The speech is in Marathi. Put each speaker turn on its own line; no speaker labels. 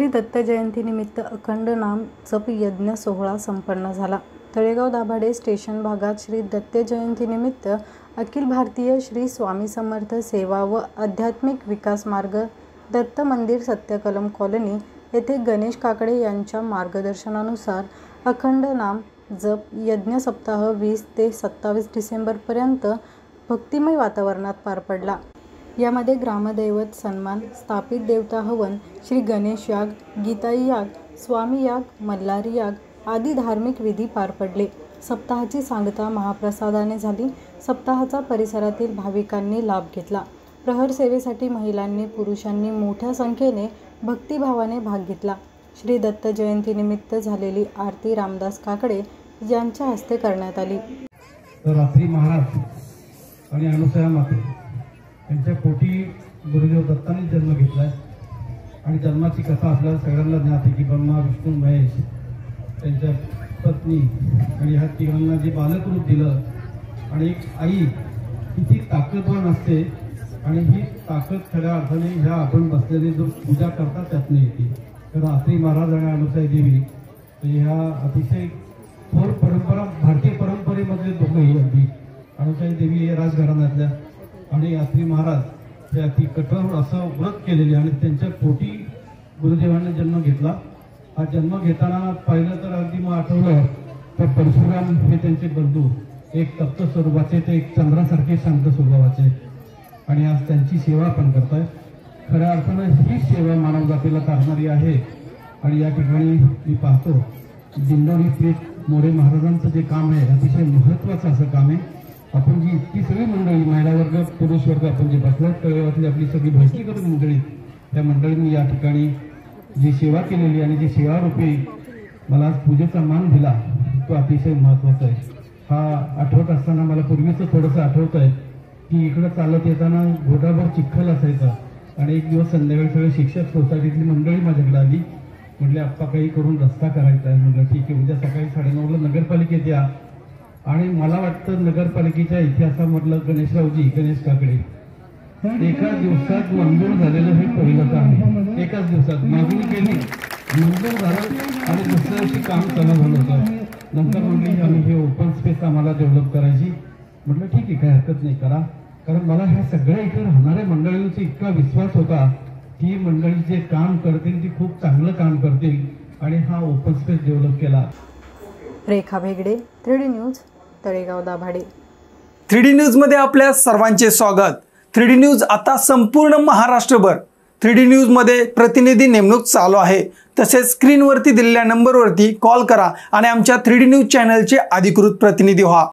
दत्त जयंतीनिमित्त अखंड नाम जप यज्ञ सोहळा संपन्न झाला। तळेगाव दाभाडे स्टेशन भागात श्री दत्त जयंतीनिमित्त अखिल भारतीय श्री स्वामी समर्थ सेवा व आध्यात्मिक विकास मार्ग दत्त मंदिर सत्यकलम कॉलनी येथे गणेश काकडे यांच्या मार्गदर्शनानुसार अखंड नाम जप यज्ञ सप्ताह 20 ते 27 डिसेंबर पर्यंत भक्तिमय वातावरणात पार पडला। यामध्ये ग्रामदैवत सन्मान, स्थापित देवता हवन, श्री गणेश याग, गीताई याग, स्वामी याग, मल्हारी याग आदी धार्मिक विधी पार पडले। सप्ताहाची सांगता महाप्रसादाने झाली। सप्ताहाचा परिसरातील भाविकांनी लाभ घेतला। प्रहर सेवेसाठी महिलांनी पुरुषांनी मोठ्या संख्येने भक्तिभावाने भाग घेतला। श्री दत्त जयंतीनिमित्त झालेली आरती रामदास काकडे यांच्या हस्ते करण्यात आली।
रात्री महाराज आणि अनुसया माते यांच्या पोटी गुरुदेव दत्तांनी जन्म घेतलाय आणि जन्माची कथा आपल्याला सगळ्यांना ज्ञात आहे की ब्रह्मा विष्णू महेश त्यांच्या पत्नी आणि ह्या तिघांना जे बालक रूप दिलं आणि एक आई किती ताकदवान असते आणि ही ताकद खऱ्या अर्थाने ह्या आपण बसलेली जो पूजा करतात त्यातनं येते। तर रात्री महाराज आणि अनुसया देवी ह्या अतिशय थोर परंपरा भारतीय परंपरेमधले दोघंही अगदी अनुसया देवी हे राजघराण्यातल्या आणि यात्री महाराज हे अति कठोर असं व्रत केलेले आणि त्यांच्या पोटी गुरुदेवांनी जन्म घेतला। हा जन्म घेताना पाहिलं तर अगदी मग आठवलं तर परशुराम हे त्यांचे बंधू एक तप्त स्वरूपाचे ते एक चंद्रासारखे शांत स्वभावाचे आणि आज त्यांची सेवा आपण करताय। खऱ्या अर्थानं ही सेवा मानवजातीला करणारी आहे आणि या ठिकाणी मी पाहतो दिंडोरी पेठ मोरे महाराजांचं जे काम आहे अतिशय महत्त्वाचं असं काम आहे। आपण जी इतकी सगळी मंडळी महिला वर्ग पुरुष वर्ग आपण जे बसलो तळेगावातली आपली सगळी भक्तीकर मंडळी त्या मंडळींनी या ठिकाणी जी सेवा केलेली आणि जी सेवारूपी मला आज पूजेचा मान दिला तो अतिशय महत्त्वाचा आहे। हा आठवत असताना मला पूर्वीचं थोडंसं आठवत आहे की इकडं चालत येताना घोटाभर चिखल असायचा आणि एक दिवस संध्याकाळी सगळे शिक्षक सोसायटीतली मंडळी माझ्याकडे आली। म्हटले आप्पा काही करून रस्ता करायचा आहे। म्हटलं ठीक आहे, उद्या सकाळी 9:30ला नगरपालिकेत या। आणि मला वाटतं नगरपालिकेच्या इतिहासामधलं गणेश काकडे एका दिवसात मंजूर झालेलं हे पहिलं काम आहे। एकाच दिवसात मागणी केली, मंजूर झालं आणि दुसऱ्या दिवशी काम चालू झालं होतं। नंतर म्हणले आम्ही हे ओपन स्पेस आम्हाला डेव्हलप करायची। म्हटलं ठीक आहे, काही हरकत नाही, करा। कारण मला ह्या सगळ्या इथे राहणाऱ्या मंडळींचा इतका विश्वास होता की मंडळी जे काम करतील ती खूप चांगलं काम करतील आणि हा ओपन स्पेस डेव्हलप केला।
Rekha Bhegade, 3D news, Talegaon Dabhade.
3D news मध्ये आपल्या सर्वांचे स्वागत। 3D न्यूज आता संपूर्ण महाराष्ट्रभर 3D न्यूज मध्ये प्रतिनिधी नेमणूक चालू आहे। तसेच स्क्रीनवरती दिलेल्या नंबरवरती कॉल करा आणि आमच्या 3D न्यूज चॅनलचे अधिकृत प्रतिनिधी व्हा।